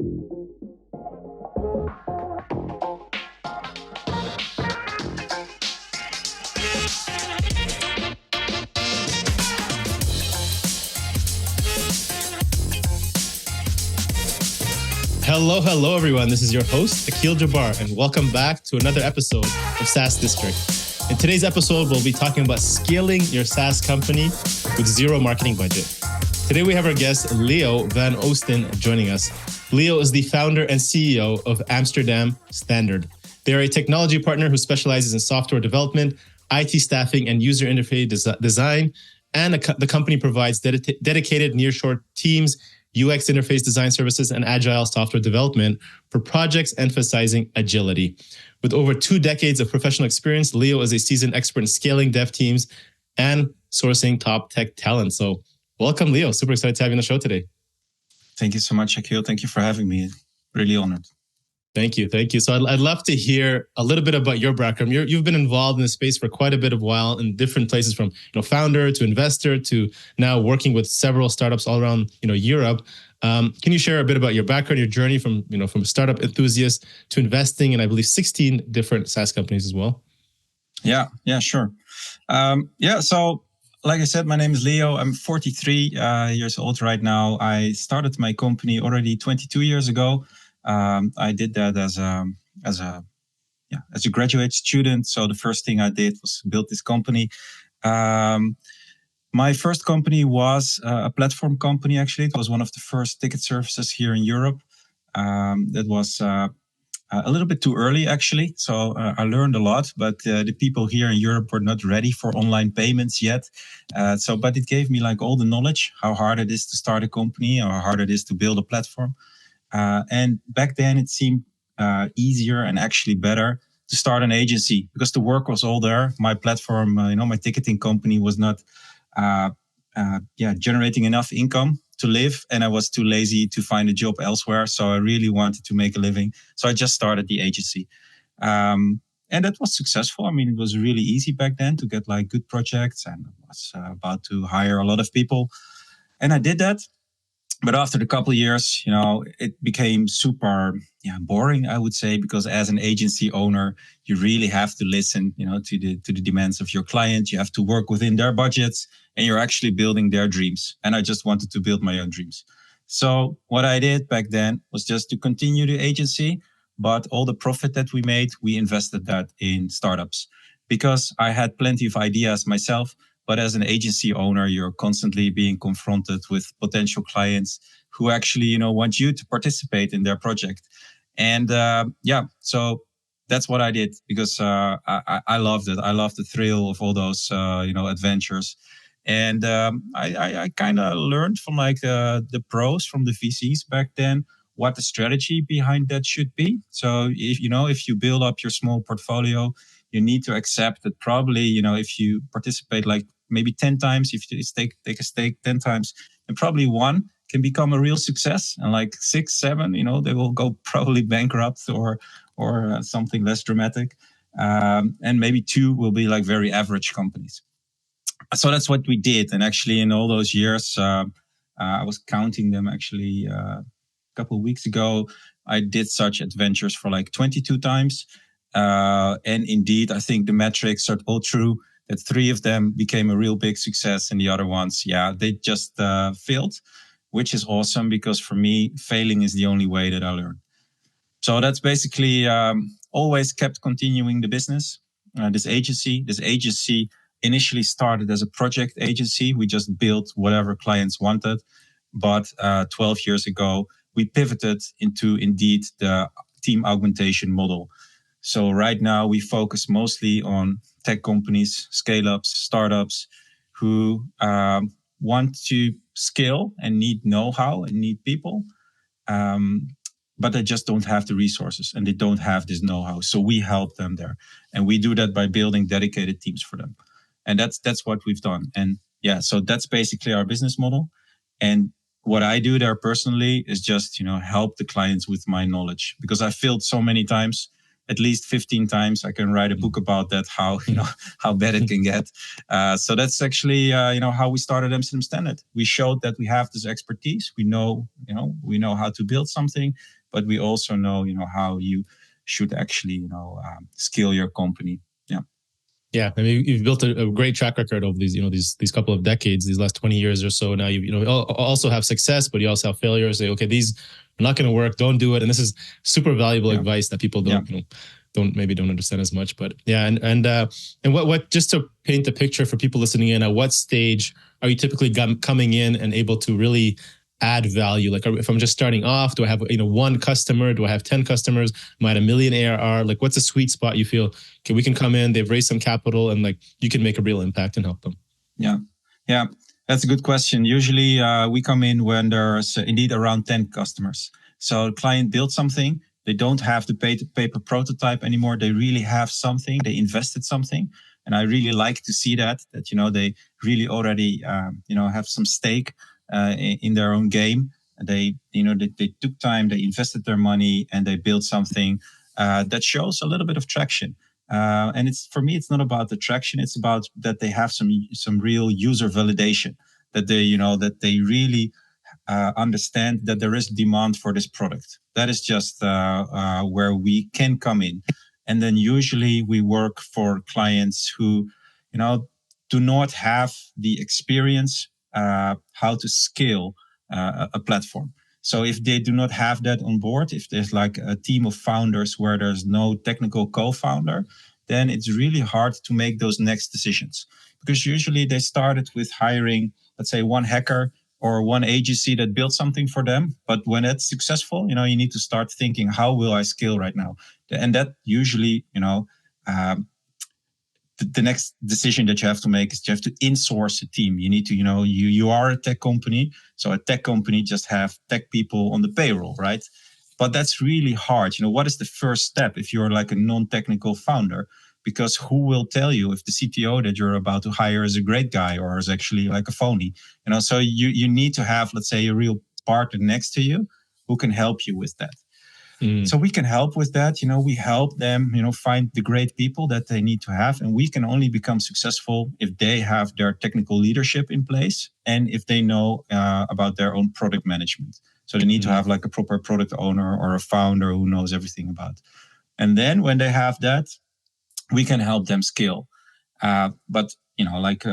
Hello, everyone. This is your host, Akil Jabbar, and welcome back to another episode of SaaS District. In today's episode, we'll be talking about scaling your SaaS company with zero marketing budget. Today, we have our guest, Leo van Oosten, joining us. Leo is the founder and CEO of Amsterdam Standard. They are a technology partner who specializes in software development, IT staffing, and user interface design. And the company provides dedicated nearshore teams, UX interface design services, and agile software development for projects emphasizing agility. With over 2 decades of professional experience, Leo is a seasoned expert in scaling dev teams and sourcing top tech talent. So welcome, Leo. Super excited to have you on the show today. Thank you so much, Akil. Thank you for having me. Really honored. Thank you. So I'd love to hear a little bit about your background. You've been involved in this space for quite a bit of while in different places, from founder to investor to now working with several startups all around Europe. Can you share a bit about your background, your journey from a startup enthusiast to investing in, I believe, 16 different SaaS companies as well? Yeah, sure. So like I said, my name is Leo. I'm 43 years old right now. I started my company already 22 years ago. I did that as a graduate student. So the first thing I did was build this company. My first company was a platform company. Actually, it was one of the first ticket services here in Europe. That was a little bit too early, actually. So I learned a lot, but the people here in Europe were not ready for online payments yet. But it gave me all the knowledge, how hard it is to start a company, or how hard it is to build a platform. And back then it seemed easier and actually better to start an agency because the work was all there. My platform, my ticketing company was not generating enough income to live, and I was too lazy to find a job elsewhere. So I really wanted to make a living. So I just started the agency. And that was successful. I mean, it was really easy back then to get good projects, and I was about to hire a lot of people. And I did that. But after a couple of years, it became super boring, I would say, because as an agency owner, you really have to listen, to the demands of your client. You have to work within their budgets, and you're actually building their dreams. And I just wanted to build my own dreams. So what I did back then was just to continue the agency, but all the profit that we made, we invested that in startups because I had plenty of ideas myself. But as an agency owner, you're constantly being confronted with potential clients who actually, want you to participate in their project. And so that's what I did because I loved it. I loved the thrill of all those, adventures. And I kind of learned from the pros, from the VCs back then, what the strategy behind that should be. So if you build up your small portfolio, you need to accept that probably, if you participate maybe 10 times, if you take a stake 10 times, and probably one can become a real success, and 6, 7, they will go probably bankrupt or something less dramatic. And maybe 2 will be very average companies. So that's what we did. And actually in all those years, I was counting them actually a couple of weeks ago. I did such adventures for 22 times. And indeed, I think the metrics are all true, that 3 of them became a real big success, and the other ones, they just failed, which is awesome because for me, failing is the only way that I learn. So that's basically always kept continuing the business. This agency initially started as a project agency. We just built whatever clients wanted. But 12 years ago, we pivoted into indeed the team augmentation model. So right now we focus mostly on tech companies, scale-ups, startups who want to scale and need know-how and need people, but they just don't have the resources and they don't have this know-how. So we help them there, and we do that by building dedicated teams for them, and that's what we've done. And so that's basically our business model. And what I do there personally is just help the clients with my knowledge, because I failed so many times. at least 15 times. I can write a book about that, how, how bad it can get. So that's actually, how we started Amsterdam Standard. We showed that we have this expertise. We know how to build something, but we also know, how you should actually, scale your company. Yeah. Yeah, I mean, you've built a great track record over these couple of decades, these last 20 years or so. Now you also have success, but you also have failures. Say, okay, these are not going to work. Don't do it. And this is super valuable advice that people don't understand as much. But yeah, and what just to paint the picture for people listening in, at what stage are you typically coming in and able to really add value? Like, if I'm just starting off, do I have one customer? Do I have 10 customers? Am I at $1 million ARR? Like, what's the sweet spot you feel? Okay, we can come in, they've raised some capital, and like you can make a real impact and help them. Yeah, that's a good question. Usually we come in when there's indeed around 10 customers. So the client built something. They don't have the paper prototype anymore. They really have something. They invested something. And I really like to see that they really already, have some stake in their own game. They took time, they invested their money, and they built something that shows a little bit of traction. And for me, it's not about the traction. It's about that they have some real user validation, that they really understand that there is demand for this product. That is just where we can come in. And then usually we work for clients who, do not have the experience how to scale a platform. So if they do not have that on board, if there's like a team of founders where there's no technical co-founder, then it's really hard to make those next decisions. Because usually they started with hiring, let's say, one hacker or one agency that built something for them. But when it's successful, you need to start thinking, how will I scale right now? And that usually, the next decision that you have to make is you have to insource a team. You need to, you are a tech company. So a tech company just have tech people on the payroll, right? But that's really hard. What is the first step if you're like a non-technical founder? Because who will tell you if the CTO that you're about to hire is a great guy or is actually like a phony? So you need to have, let's say, a real partner next to you who can help you with that. So we can help with that. We help them, find the great people that they need to have. And we can only become successful if they have their technical leadership in place and if they know about their own product management. So they need to have like a proper product owner or a founder who knows everything about. And then when they have that, we can help them scale. But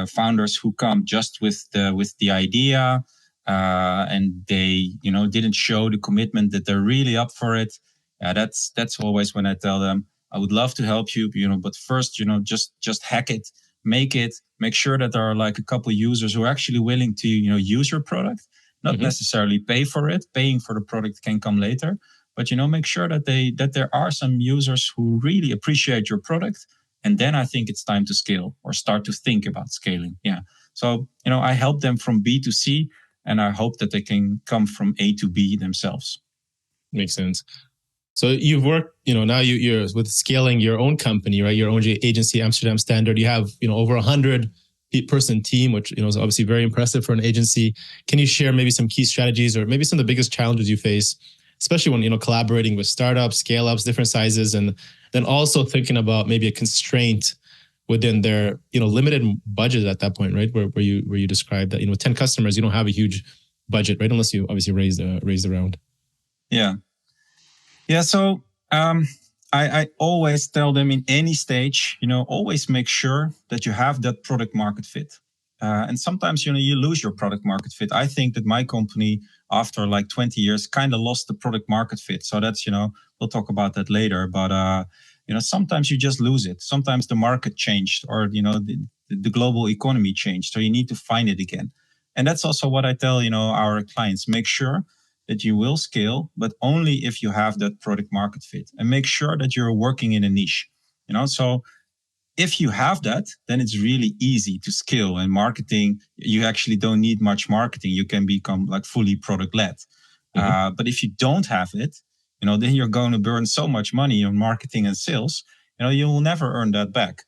founders who come just with the idea and they didn't show the commitment that they're really up for it. That's always when I tell them, I would love to help you, but first just hack it, make sure that there are like a couple of users who are actually willing to use your product. Not necessarily pay for it. Paying for the product can come later, but make sure that there are some users who really appreciate your product. And then I think it's time to scale or start to think about scaling. Yeah. So, I help them from B to C, and I hope that they can come from A to B themselves. Makes sense. So you've worked, now you're with scaling your own company, right? Your own agency, Amsterdam Standard. You have, over 100-person team, which, is obviously very impressive for an agency. Can you share maybe some key strategies or maybe some of the biggest challenges you face, especially when, collaborating with startups, scale-ups, different sizes, and then also thinking about maybe a constraint within their, limited budget at that point, right? Where you described that, 10 customers, you don't have a huge budget, right? Unless you obviously raise the round. Yeah. Yeah. So I always tell them in any stage, always make sure that you have that product market fit. And sometimes, you lose your product market fit. I think that my company, after like 20 years, kind of lost the product market fit. So that's, we'll talk about that later. But, sometimes you just lose it. Sometimes the market changed or, the global economy changed. So you need to find it again. And that's also what I tell, our clients, make sure that you will scale, but only if you have that product market fit, and make sure that you're working in a niche, so if you have that, then it's really easy to scale. And marketing, you actually don't need much marketing. You can become like fully product led. But if you don't have it, then you're going to burn so much money on marketing and sales, you will never earn that back.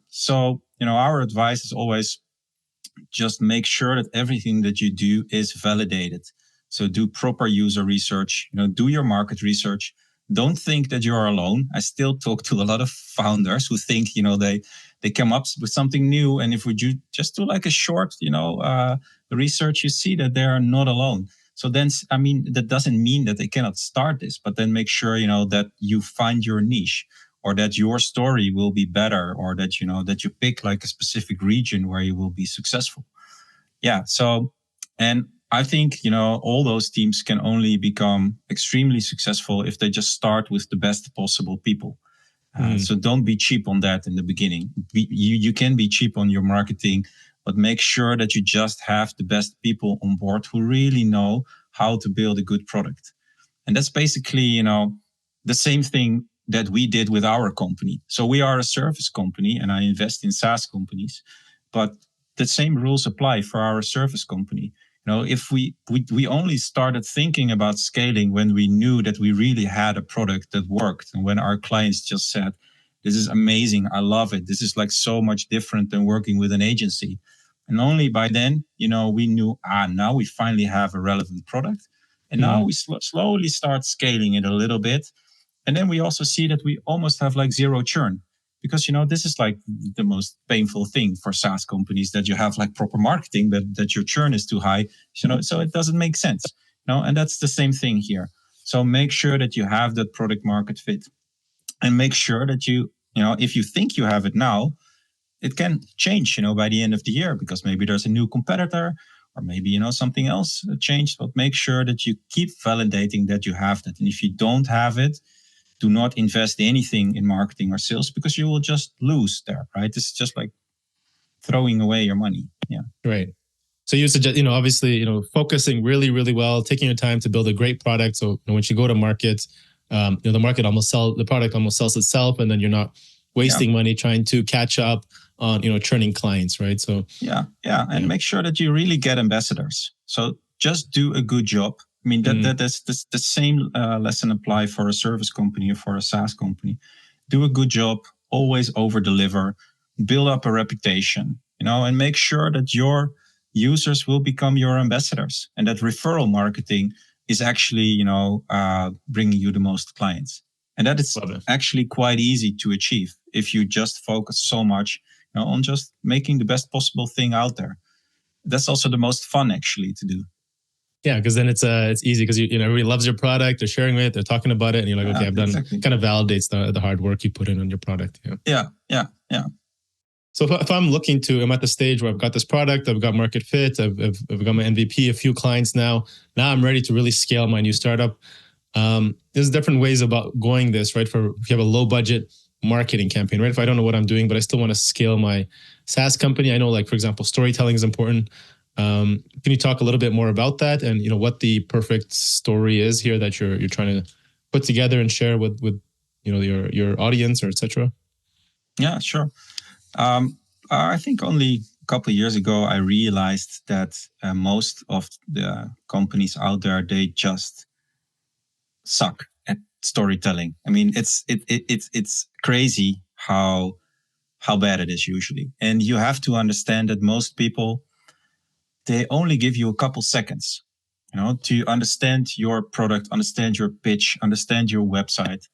So, our advice is always just make sure that everything that you do is validated. So do proper user research, do your market research, don't think that you're alone. I still talk to a lot of founders who think, they come up with something new. And if we just do like a short, research, you see that they are not alone. So then, that doesn't mean that they cannot start this, but then make sure, that you find your niche, or that your story will be better, or that, that you pick like a specific region where you will be successful. Yeah. So, and I think, all those teams can only become extremely successful if they just start with the best possible people. So don't be cheap on that in the beginning. You can be cheap on your marketing, but make sure that you just have the best people on board who really know how to build a good product. And that's basically, the same thing that we did with our company. So we are a service company, and I invest in SaaS companies, but the same rules apply for our service company. If we only started thinking about scaling when we knew that we really had a product that worked, and when our clients just said, "This is amazing, I love it. This is like so much different than working with an agency." And only by then, we knew, now we finally have a relevant product. And now we slowly start scaling it a little bit. And then we also see that we almost have like zero churn. Because, this is like the most painful thing for SaaS companies, that you have like proper marketing, that your churn is too high, so it doesn't make sense. And that's the same thing here. So make sure that you have that product market fit, and make sure that if you think you have it now, it can change, by the end of the year, because maybe there's a new competitor, or maybe, something else changed. But make sure that you keep validating that you have that. And if you don't have it, do not invest anything in marketing or sales, because you will just lose there, right? It's just like throwing away your money. Yeah. Right. So you suggest, obviously, focusing really, really well, taking your time to build a great product. So when you go to market, the product almost sells itself, and then you're not wasting money trying to catch up on, churning clients, right? So and make sure that you really get ambassadors. So just do a good job. That's the same lesson apply for a service company or for a SaaS company. Do a good job, always over deliver, build up a reputation, and make sure that your users will become your ambassadors, and that referral marketing is actually, bringing you the most clients. And that is actually quite easy to achieve if you just focus so much, on just making the best possible thing out there. That's also the most fun actually to do. Yeah, because then it's easy, because everybody loves your product, they're sharing it, they're talking about it, and you're like, okay, I've done. Exactly. Kind of validates the hard work you put in on your product. Yeah. So if I'm at the stage where I've got this product, I've got market fit, I've got my MVP, a few clients now I'm ready to really scale my new startup. There's different ways about going this, right? If you have a low budget marketing campaign, right? If I don't know what I'm doing, but I still want to scale my SaaS company, I know, like, for example, storytelling is important. Can you talk a little bit more about that, and what the perfect story is here that you're trying to put together and share with your audience, or etc.? Yeah, sure. I think only a couple of years ago I realized that most of the companies out there, they just suck at storytelling. It's crazy how bad it is usually, and you have to understand that most people, they only give you a couple seconds, to understand your product, understand your pitch, understand your website.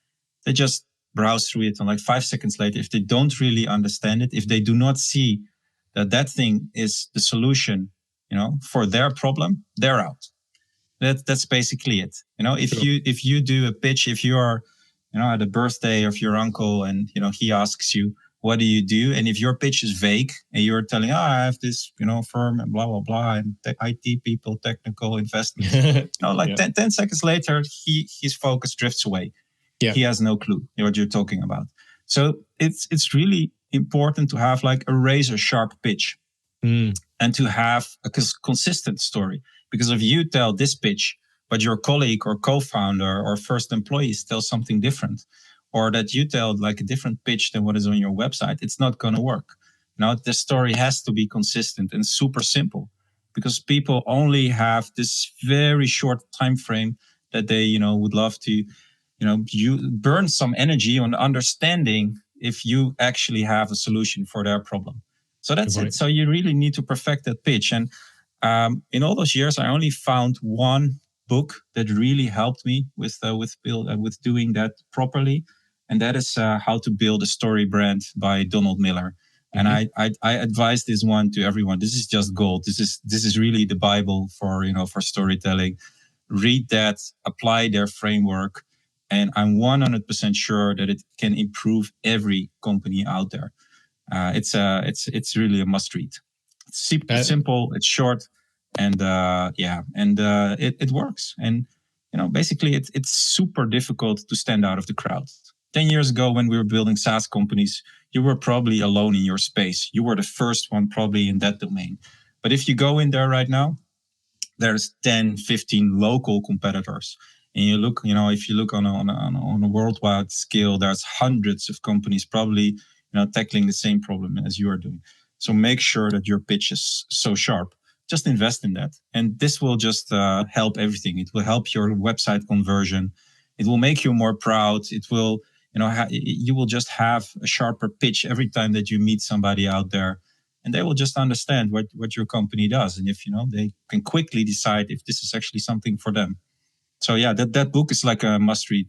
They just browse through it, and like 5 seconds later, if they don't really understand it, if they do not see that thing is the solution, for their problem, they're out. That's basically it. If you do a pitch, if you are, at the birthday of your uncle, and he asks you, what do you do? And if your pitch is vague, and you're telling, I have this, firm and blah, blah, blah, and IT people, technical investments, 10 seconds later, his focus drifts away. Yeah. He has no clue what you're talking about. So it's really important to have like a razor sharp pitch, and to have a consistent story. Because if you tell this pitch, but your colleague or co-founder or first employees tell something different, or that you tell like a different pitch than what is on your website, it's not going to work. The story has to be consistent and super simple, because people only have this very short time frame that they, would love to, you burn some energy on understanding if you actually have a solution for their problem. So that's it. So you really need to perfect that pitch. And in all those years, I only found one book that really helped me with doing that properly, and that is How to Build a Story Brand by Donald Miller. And I advise this one to everyone. This is just gold. This is really the Bible for for storytelling. Read that, apply their framework, and I'm 100% sure that it can improve every company out there. It's really a must read. It's simple, it's short, and it works. And basically, it's super difficult to stand out of the crowd. 10 years ago, when we were building SaaS companies, you were probably alone in your space. You were the first one probably in that domain. But if you go in there right now, there's 10, 15 local competitors. And you look, if you look on a worldwide scale, there's hundreds of companies probably, tackling the same problem as you are doing. So make sure that your pitch is so sharp. Just invest in that. And this will just help everything. It will help your website conversion. It will make you more proud. It will, you will just have a sharper pitch every time that you meet somebody out there. And they will just understand what your company does. And if, they can quickly decide if this is actually something for them. So yeah, that book is like a must read.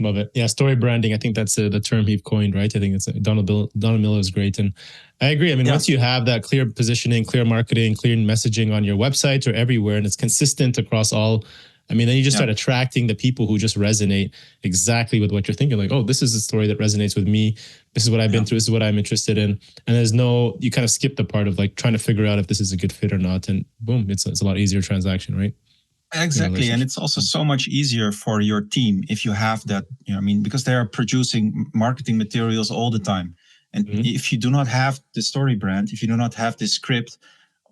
Love it. Yeah, story branding. I think that's the term he coined, right? I think it's Donald Miller is great. And I agree. I mean, once you have that clear positioning, clear marketing, clear messaging on your website or everywhere, and it's consistent across all, I mean, then you just start attracting the people who just resonate exactly with what you're thinking. Like, oh, this is a story that resonates with me. This is what I've been through. This is what I'm interested in. And you kind of skip the part of like trying to figure out if this is a good fit or not. And boom, it's a lot easier transaction, right? Exactly. And it's also so much easier for your team if you have that, because they are producing marketing materials all the time. And if you do not have the story brand, if you do not have this script,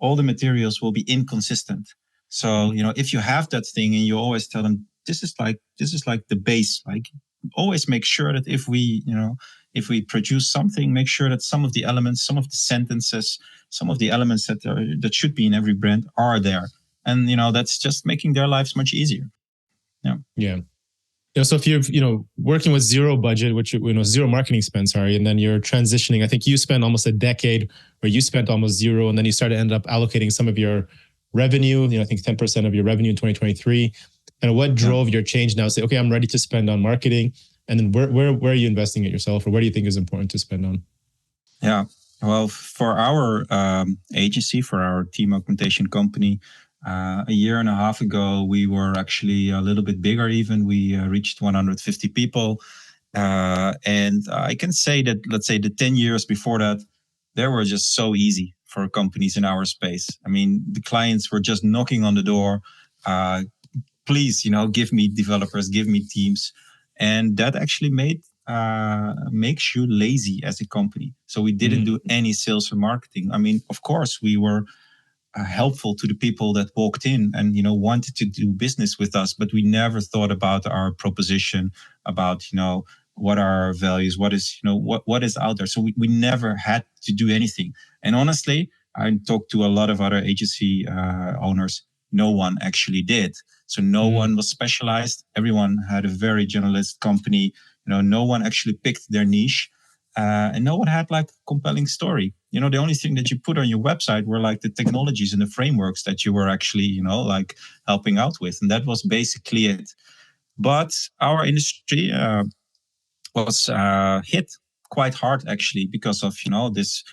all the materials will be inconsistent. So, if you have that thing and you always tell them, this is like the base, like always make sure that if we produce something, make sure that some of the elements, some of the sentences, some of the elements that should be in every brand are there. And, that's just making their lives much easier. Yeah. So if you're, working with zero budget, which, zero marketing spend, and then you're transitioning, I think you spent almost a decade where you spent almost zero. And then you end up allocating some of your revenue, I think 10% of your revenue in 2023. And what drove your change now? Say, okay, I'm ready to spend on marketing. And then where are you investing it yourself, or where do you think is important to spend on? Yeah. Well, for our agency, for our team augmentation company, a year and a half ago, we were actually a little bit bigger even. We reached 150 people. And I can say that, let's say the 10 years before that, they were just so easy for companies in our space. I mean, the clients were just knocking on the door. Please, give me developers, give me teams. And that actually makes you lazy as a company. So we didn't do any sales or marketing. I mean, of course, we were helpful to the people that walked in and wanted to do business with us, but we never thought about our proposition, about what are our values, what is what is out there. So we never had to do anything. And honestly, I talked to a lot of other agency owners. No one actually did. So no one was specialized. Everyone had a very generalist company. No one actually picked their niche. And no one had like a compelling story. The only thing that you put on your website were like the technologies and the frameworks that you were actually, like helping out with. And that was basically it. But our industry was hit quite hard actually because of, this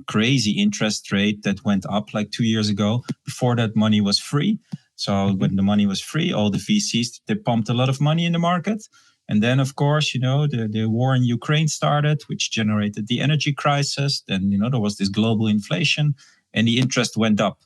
crazy interest rate that went up like 2 years ago. Before that, money was free. So when the money was free, all the VCs, they pumped a lot of money in the market. And then, of course, the war in Ukraine started, which generated the energy crisis. Then, there was this global inflation and the interest went up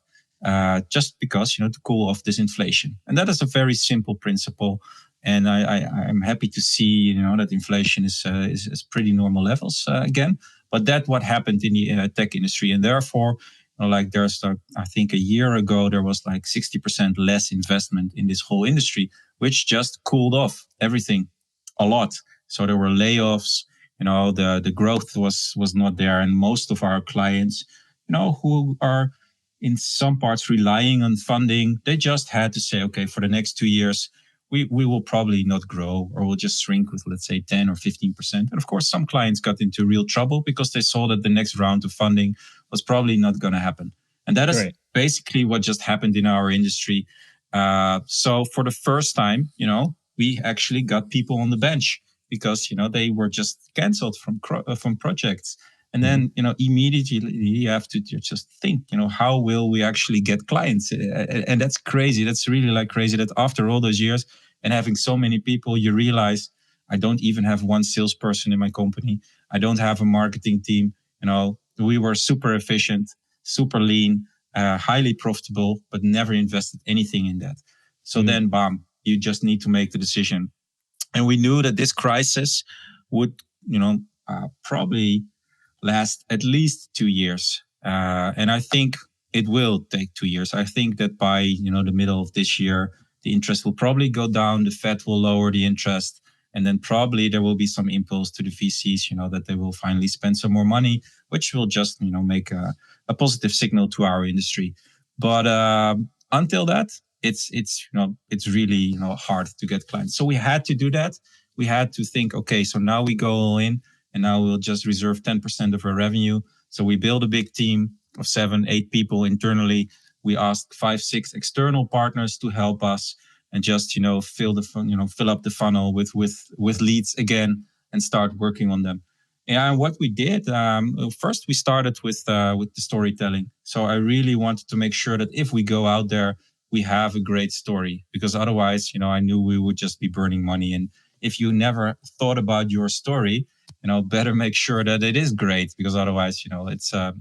just because, to cool off this inflation. And that is a very simple principle. And I'm happy to see, that inflation is pretty normal levels again. But that's what happened in the tech industry. And therefore, there's, I think a year ago, there was like 60% less investment in this whole industry, which just cooled off everything a lot. So there were layoffs, the growth was not there. And most of our clients, who are in some parts relying on funding, they just had to say, okay, for the next 2 years, we will probably not grow, or we'll just shrink with, let's say, 10 or 15%. And of course, some clients got into real trouble because they saw that the next round of funding was probably not going to happen. And that is Right. basically what just happened in our industry. So for the first time, we actually got people on the bench because, they were just canceled from projects. And then, immediately you have to just think, how will we actually get clients? And that's crazy. That's really like crazy that after all those years and having so many people, you realize I don't even have one salesperson in my company. I don't have a marketing team. We were super efficient, super lean, highly profitable, but never invested anything in that. So then, bam, you just need to make the decision. And we knew that this crisis would, probably last at least 2 years. And I think it will take 2 years. I think that by, the middle of this year, the interest will probably go down. The Fed will lower the interest. And then probably there will be some impulse to the VCs, that they will finally spend some more money, which will just, make a positive signal to our industry. But until that, it's really, hard to get clients. So we had to do that. We had to think, okay, so now we go all in and now we'll just reserve 10% of our revenue. So we build a big team of 7-8 people internally. We asked 5-6 external partners to help us and just, fill up the funnel with leads again and start working on them. And what we did, first we started with the storytelling. So I really wanted to make sure that if we go out there, we have a great story, because otherwise, I knew we would just be burning money. And if you never thought about your story, better make sure that it is great, because otherwise, it's, I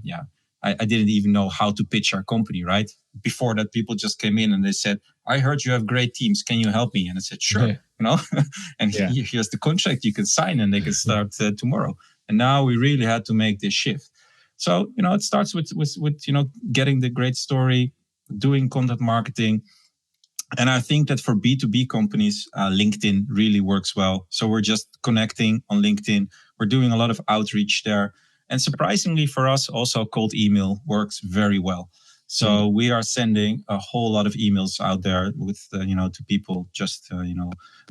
didn't even know how to pitch our company, right? Before that, people just came in and they said, I heard you have great teams. Can you help me? And I said, sure, and here's the contract you can sign and they can start tomorrow. And now we really had to make this shift. So, it starts with getting the great story, doing content marketing. And I think that for B2B companies, LinkedIn really works well. So we're just connecting on LinkedIn. We're doing a lot of outreach there. And surprisingly for us, also cold email works very well. So we are sending a whole lot of emails out there with, to people just,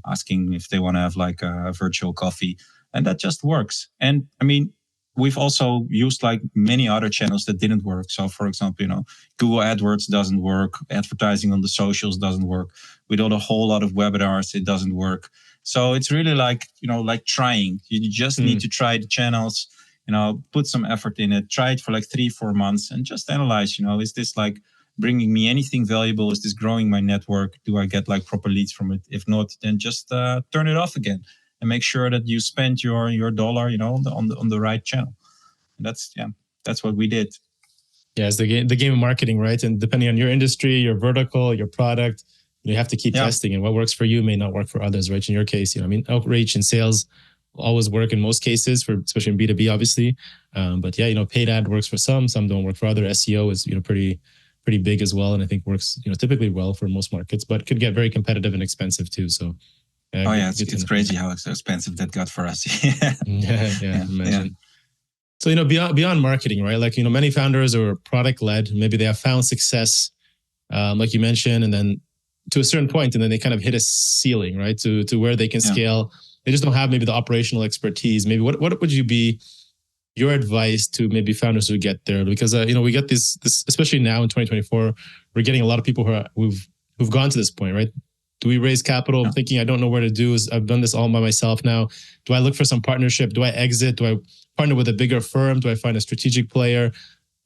asking if they want to have like a virtual coffee. And that just works. And I mean, we've also used like many other channels that didn't work. So for example, Google AdWords doesn't work. Advertising on the socials doesn't work. We did a whole lot of webinars. It doesn't work. So it's really like, like trying. You just need to try the channels, put some effort in it, try it for like 3-4 months and just analyze, is this like bringing me anything valuable? Is this growing my network? Do I get like proper leads from it? If not, then just turn it off again. And make sure that you spend your dollar, on the right channel. And that's what we did. Yeah, it's the game of marketing, right? And depending on your industry, your vertical, your product, you have to keep testing. And what works for you may not work for others, right? In your case, outreach and sales always work in most cases, for especially in B2B, obviously. But paid ad works for some don't work for others. SEO is pretty big as well, and I think works typically well for most markets, but could get very competitive and expensive too. So. It's crazy how expensive that got for us. Imagine. So, beyond marketing, right? Like, many founders are product led. Maybe they have found success, like you mentioned, and then to a certain point, and then they kind of hit a ceiling, right? To where they can scale. They just don't have maybe the operational expertise. Maybe what would you be your advice to maybe founders who get there? Because, we get this, especially now in 2024, we're getting a lot of people who've gone to this point, right? Do we raise capital? I'm thinking I don't know where to do. I've done this all by myself now. Do I look for some partnership? Do I exit? Do I partner with a bigger firm? Do I find a strategic player?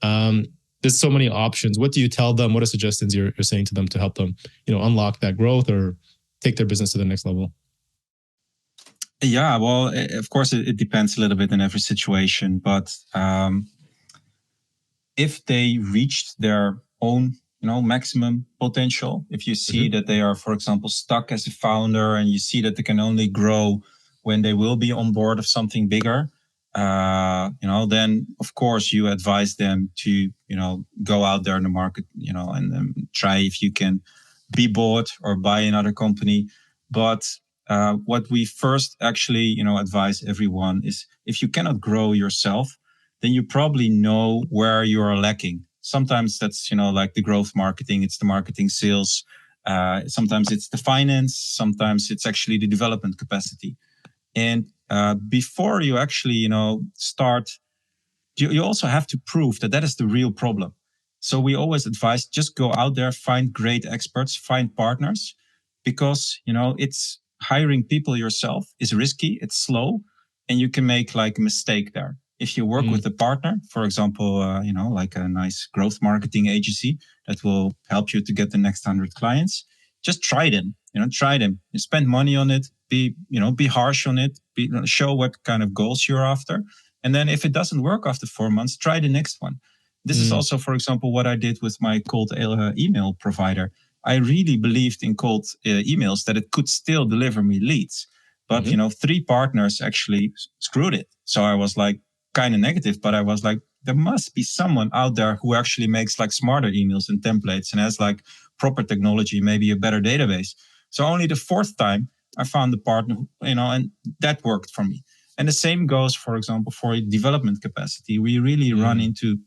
There's so many options. What do you tell them? What are suggestions you're saying to them to help them, unlock that growth or take their business to the next level? Yeah, well, of course, it depends a little bit in every situation. But if they reached their own maximum potential. If you see that they are, for example, stuck as a founder and you see that they can only grow when they will be on board of something bigger, then of course you advise them to, go out there in the market, and try if you can be bought or buy another company. But what we first actually, advise everyone is if you cannot grow yourself, then you probably know where you are lacking. Sometimes that's, like the growth marketing, it's the marketing sales. Sometimes it's the finance. Sometimes it's actually the development capacity. And before you actually, start, you also have to prove that is the real problem. So we always advise just go out there, find great experts, find partners, because, it's hiring people yourself is risky, it's slow, and you can make like a mistake there. If you work with a partner, for example, like a nice growth marketing agency that will help you to get the next 100 clients, just try them, try them. You spend money on it, be harsh on it, show what kind of goals you're after. And then if it doesn't work after 4 months, try the next one. This is also, for example, what I did with my cold email provider. I really believed in cold emails that it could still deliver me leads. But, 3 partners actually screwed it. So I was like kind of negative, but I was like, there must be someone out there who actually makes like smarter emails and templates and has like proper technology, maybe a better database. So only the 4th time I found the partner, and that worked for me. And the same goes, for example, for development capacity. We really run into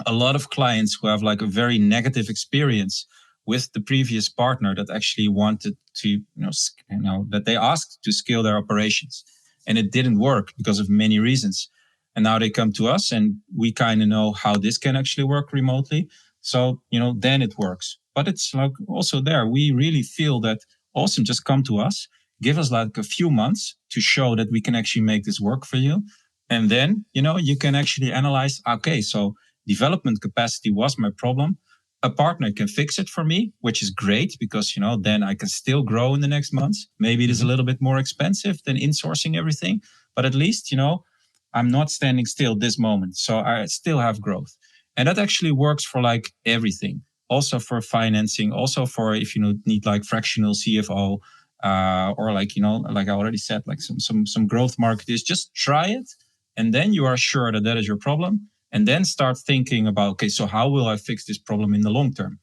a lot of clients who have like a very negative experience with the previous partner that actually wanted to, that they asked to scale their operations, and it didn't work because of many reasons. And now they come to us and we kind of know how this can actually work remotely. So, then it works. But it's like also there, we really feel that awesome, just come to us, give us like a few months to show that we can actually make this work for you. And then, you can actually analyze, okay, so development capacity was my problem. A partner can fix it for me, which is great because, then I can still grow in the next months. Maybe it is a little bit more expensive than insourcing everything, but at least, I'm not standing still this moment. So I still have growth. And that actually works for like everything. Also for financing, also for if you need like fractional CFO, or like, like I already said, like some growth marketers, just try it. And then you are sure that that is your problem. And then start thinking about, okay, so how will I fix this problem in the long term?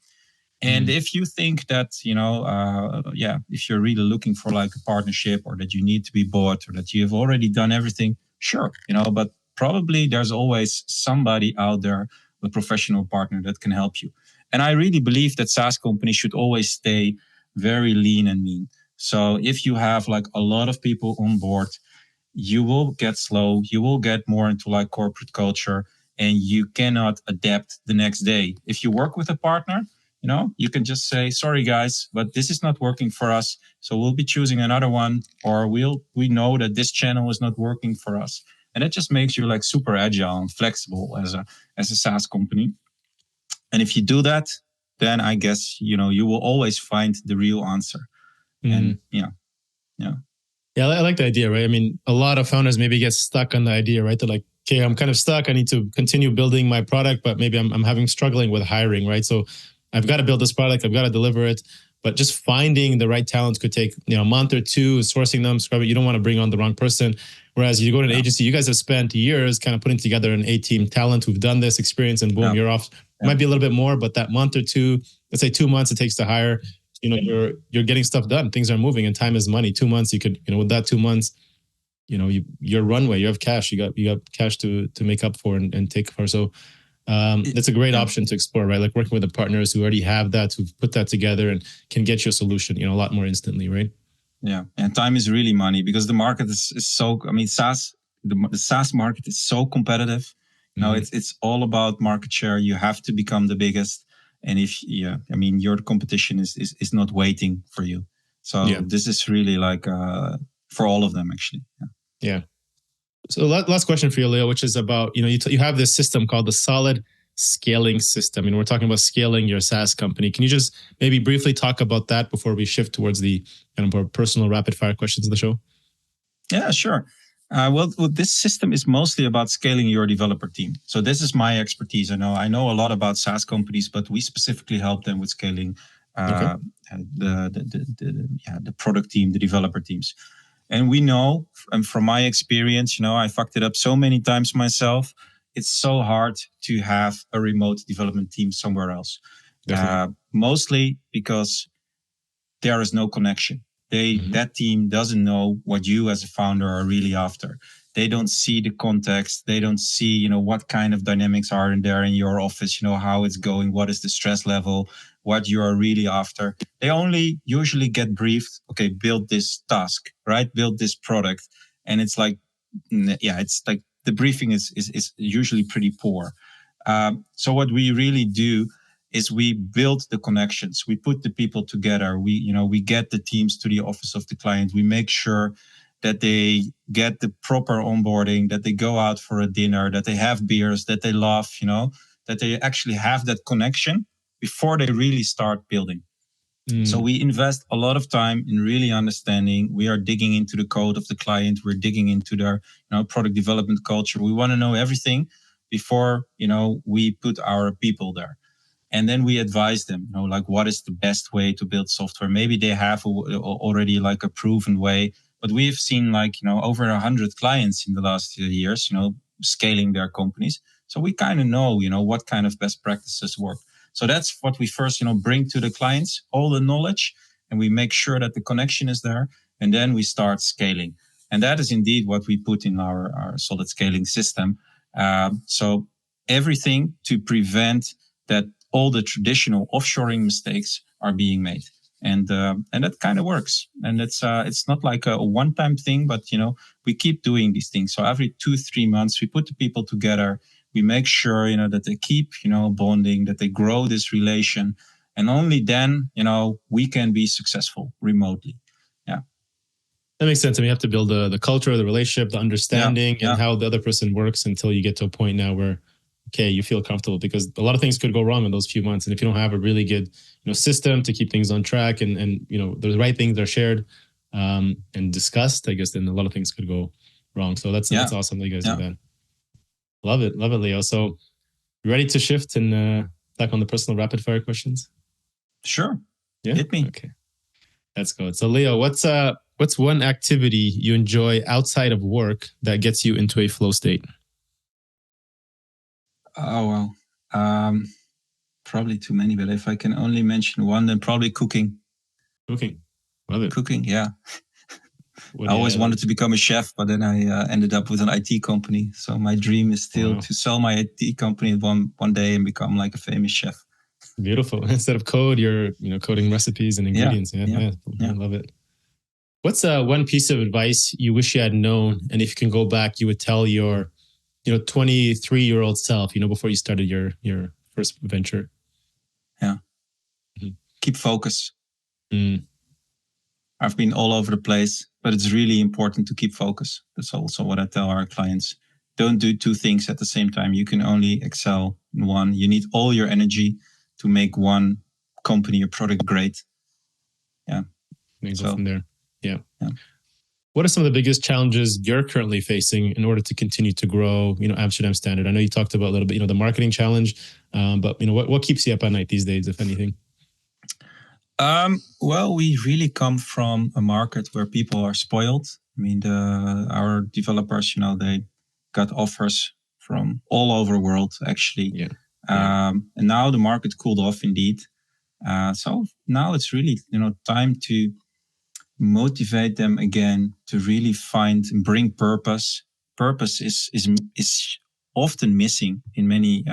And if you think that, if you're really looking for like a partnership or that you need to be bought or that you have already done everything, sure, but probably there's always somebody out there, a professional partner that can help you. And I really believe that SaaS companies should always stay very lean and mean. So if you have like a lot of people on board, you will get slow, you will get more into like corporate culture, and you cannot adapt the next day. If you work with a partner, you can just say, sorry guys, but this is not working for us. So we'll be choosing another one, or we know that this channel is not working for us. And it just makes you like super agile and flexible as a SaaS company. And if you do that, then I guess, you will always find the real answer. And yeah. Yeah, I like the idea, right? I mean, a lot of founders maybe get stuck on the idea, right? They're like, okay, I'm kind of stuck. I need to continue building my product, but maybe I'm having struggling with hiring, right? So I've got to build this product, I've got to deliver it. But just finding the right talent could take a month or two, sourcing them, scrubbing. You don't want to bring on the wrong person. Whereas you go to an agency, you guys have spent years kind of putting together an A-team talent who've done this experience, and boom, you're off. It might be a little bit more, but that month or two, let's say 2 months it takes to hire, you're getting stuff done. Things are moving, and time is money. 2 months, you could, with that 2 months, your runway, you have cash, you got cash to make up for and take for. So that's a great option to explore, right? Like working with the partners who already have that, who've put that together and can get you a solution, a lot more instantly, right? Yeah. And time is really money, because the market is so, SaaS, the SaaS market is so competitive. It's all about market share. You have to become the biggest. And your competition is not waiting for you. So this is really like, for all of them actually. Yeah. So last question for you, Leo, which is about, you have this system called the solid scaling system. And we're talking about scaling your SaaS company. Can you just maybe briefly talk about that before we shift towards the kind of more personal rapid fire questions of the show? Yeah, sure. Well, this system is mostly about scaling your developer team. So this is my expertise. I know a lot about SaaS companies, but we specifically help them with scaling the product team, the developer teams. And we know, and from my experience, I fucked it up so many times myself. It's so hard to have a remote development team somewhere else. Mostly because there is no connection. That team doesn't know what you as a founder are really after. They don't see the context. They don't see, what kind of dynamics are in there in your office, how it's going, what is the stress level, what you are really after. They only usually get briefed, okay, build this task, right? Build this product. And it's like, it's like the briefing is usually pretty poor. So what we really do is we build the connections. We put the people together. We get the teams to the office of the client. We make sure that they get the proper onboarding, that they go out for a dinner, that they have beers, that they laugh, that they actually have that connection before they really start building. So we invest a lot of time in really understanding. We are digging into the code of the client. We're digging into their product development culture. We want to know everything before we put our people there. And then we advise them, like what is the best way to build software. Maybe they have already like a proven way, but we have seen over 100 clients in the last years, scaling their companies. So we kind of know, what kind of best practices work. So that's what we first, bring to the clients, all the knowledge, and we make sure that the connection is there. And then we start scaling. And that is indeed what we put in our solid scaling system. So everything to prevent that all the traditional offshoring mistakes are being made. And that kind of works. And it's not like a one-time thing, but, we keep doing these things. So every 2-3 months, we put the people together. We make sure, that they keep, bonding, that they grow this relation. And only then, we can be successful remotely. Yeah. That makes sense. I mean, you have to build the culture, the relationship, the understanding, and how the other person works until you get to a point now where, okay, you feel comfortable, because a lot of things could go wrong in those few months. And if you don't have a really good, system to keep things on track and the right things are shared and discussed, I guess then a lot of things could go wrong. So that's awesome that you guys do that. Love it, Leo. So you ready to shift and back on the personal rapid fire questions? Sure. Yeah. Hit me. Okay. That's good. So Leo, what's one activity you enjoy outside of work that gets you into a flow state? Oh, well, probably too many, but if I can only mention one, then probably cooking. Cooking. Love it. Cooking, yeah. I always wanted to become a chef, but then I ended up with an IT company. So my dream is still to sell my IT company one day and become like a famous chef. Beautiful. Instead of code, you're coding recipes and ingredients. Yeah. I love it. What's one piece of advice you wish you had known, and if you can go back, you would tell your 23-year-old self, before you started your first venture? Yeah. Mm-hmm. Keep focus. Mm. I've been all over the place, but it's really important to keep focus. That's also what I tell our clients. Don't do two things at the same time. You can only excel in one. You need all your energy to make one company or product great. Yeah. Go from there. Yeah. What are some of the biggest challenges you're currently facing in order to continue to grow, Amsterdam Standard? I know you talked about a little bit, the marketing challenge, but what keeps you up at night these days, if anything? Well, we really come from a market where people are spoiled. I mean, our developers, they got offers from all over the world, actually. Yeah. And now the market cooled off indeed. So now it's really, time to motivate them again to really find and bring purpose. Purpose is often missing in many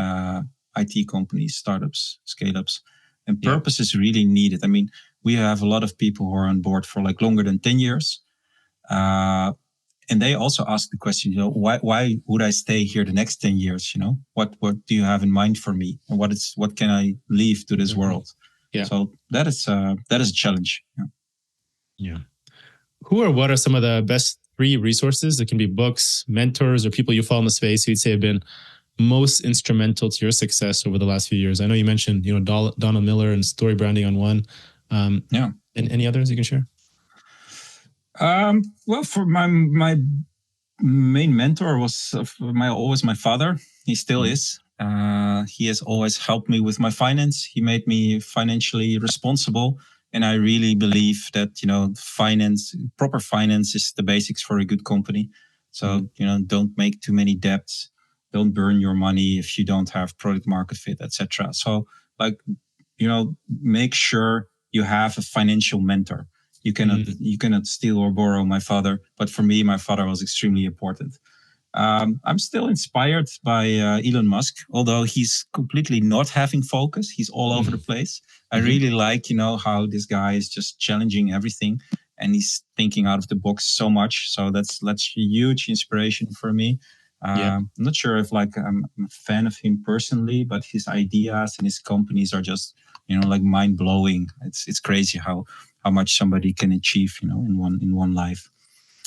IT companies, startups, scale-ups. And purpose is really needed. I mean, we have a lot of people who are on board for like longer than 10 years. And they also ask the question, why would I stay here the next 10 years? What do you have in mind for me? And what can I leave to this world? Yeah. So that is a challenge. Yeah. Who or what are some of the best 3 resources? It can be books, mentors, or people you follow in the space who you'd say have been most instrumental to your success over the last few years. I know you mentioned, Donald Miller and story branding on one. And any others you can share? Well, for my main mentor was always my father. He still is. He has always helped me with my finance. He made me financially responsible. And I really believe that, proper finance is the basics for a good company. So, don't make too many debts. Don't burn your money if you don't have product market fit, etc. So make sure you have a financial mentor. You cannot steal or borrow my father. But for me, my father was extremely important. I'm still inspired by Elon Musk, although he's completely not having focus. He's all over the place. I really like, how this guy is just challenging everything and he's thinking out of the box so much. So that's a huge inspiration for me. I'm not sure if I'm a fan of him personally, but his ideas and his companies are just, like mind blowing. It's crazy how much somebody can achieve, in one life.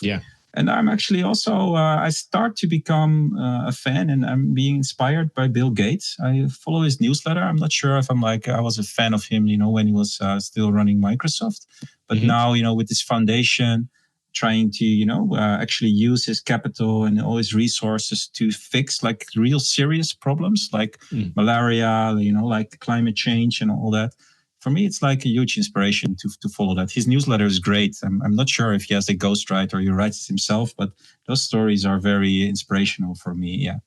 Yeah. And I'm actually also, I start to become a fan, and I'm being inspired by Bill Gates. I follow his newsletter. I'm not sure if I was a fan of him, when he was still running Microsoft. But now, with this foundation, trying to, actually use his capital and all his resources to fix like real serious problems like malaria, like climate change and all that. For me, it's like a huge inspiration to follow that. His newsletter is great. I'm not sure if he has a ghostwriter or he writes it himself, but those stories are very inspirational for me. Yeah.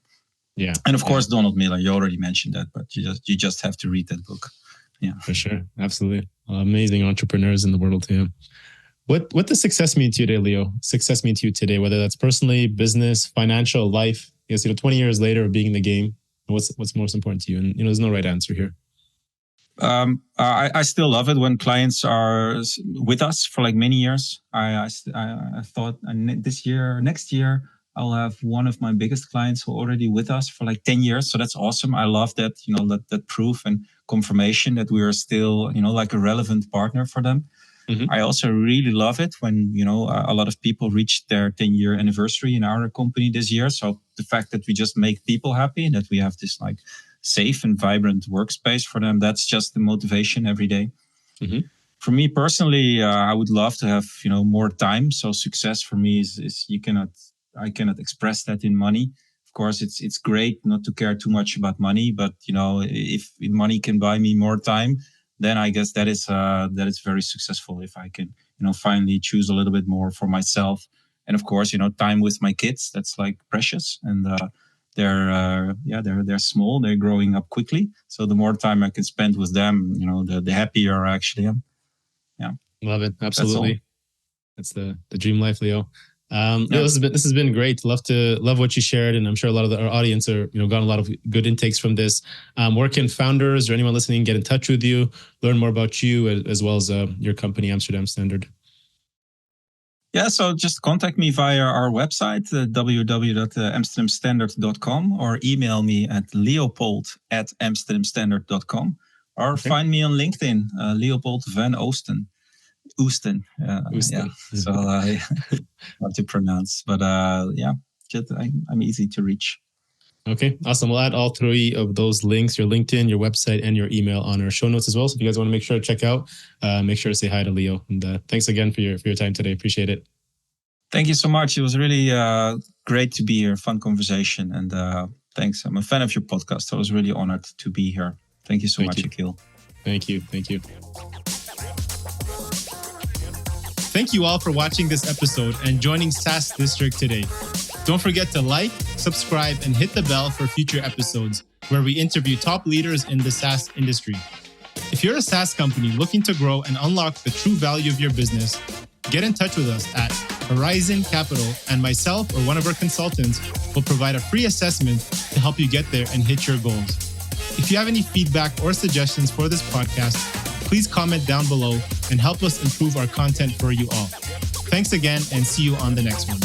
Yeah. And of course, Donald Miller, you already mentioned that, but you just have to read that book. Yeah. For sure. Absolutely. Amazing entrepreneurs in the world too. What does success mean to you today, Leo? Success mean to you today, whether that's personally, business, financial, life? I guess, 20 years later of being in the game, what's most important to you? And, there's no right answer here. I still love it when clients are with us for like many years. I thought next year, I'll have one of my biggest clients who are already with us for like 10 years. So that's awesome. I love that, that proof and confirmation that we are still, like a relevant partner for them. I also really love it when, a lot of people reach their 10-year anniversary in our company this year. So the fact that we just make people happy and that we have this like safe and vibrant workspace for them, that's just the motivation every day. For me personally, I would love to have, more time. So success for me is I cannot express that in money. Of course, it's great not to care too much about money, but if money can buy me more time, then I guess that is very successful. If I can, finally choose a little bit more for myself, and of course, time with my kids, that's like precious. And they're small, they're growing up quickly. So the more time I can spend with them, the happier I actually am. Yeah, love it. Absolutely, that's the dream life, Leo. Leo, this has been great. Love what you shared, and I'm sure a lot of our audience are got a lot of good intakes from this. Where can founders or anyone listening get in touch with you, learn more about you as well as your company, Amsterdam Standard? Yeah, so just contact me via our website, www.amsterdamstandard.com, or email me at leopold@amsterdamstandard.com, or find me on LinkedIn, Leopold van Oosten. Oosten. Yeah. So hard to pronounce, but I'm easy to reach. Okay, awesome. We'll add all three of those links, your LinkedIn, your website, and your email on our show notes as well. So if you guys want to make sure to check out, make sure to say hi to Leo. And thanks again for your time today. Appreciate it. Thank you so much. It was really great to be here. Fun conversation. And thanks. I'm a fan of your podcast. I was really honored to be here. Thank you so much, Akil. Thank you. Thank you. Thank you all for watching this episode and joining SaaS District today. Don't forget to like, subscribe, and hit the bell for future episodes where we interview top leaders in the SaaS industry. If you're a SaaS company looking to grow and unlock the true value of your business, get in touch with us at Horizon Capital, and myself or one of our consultants will provide a free assessment to help you get there and hit your goals. If you have any feedback or suggestions for this podcast, please comment down below and help us improve our content for you all. Thanks again, and see you on the next one.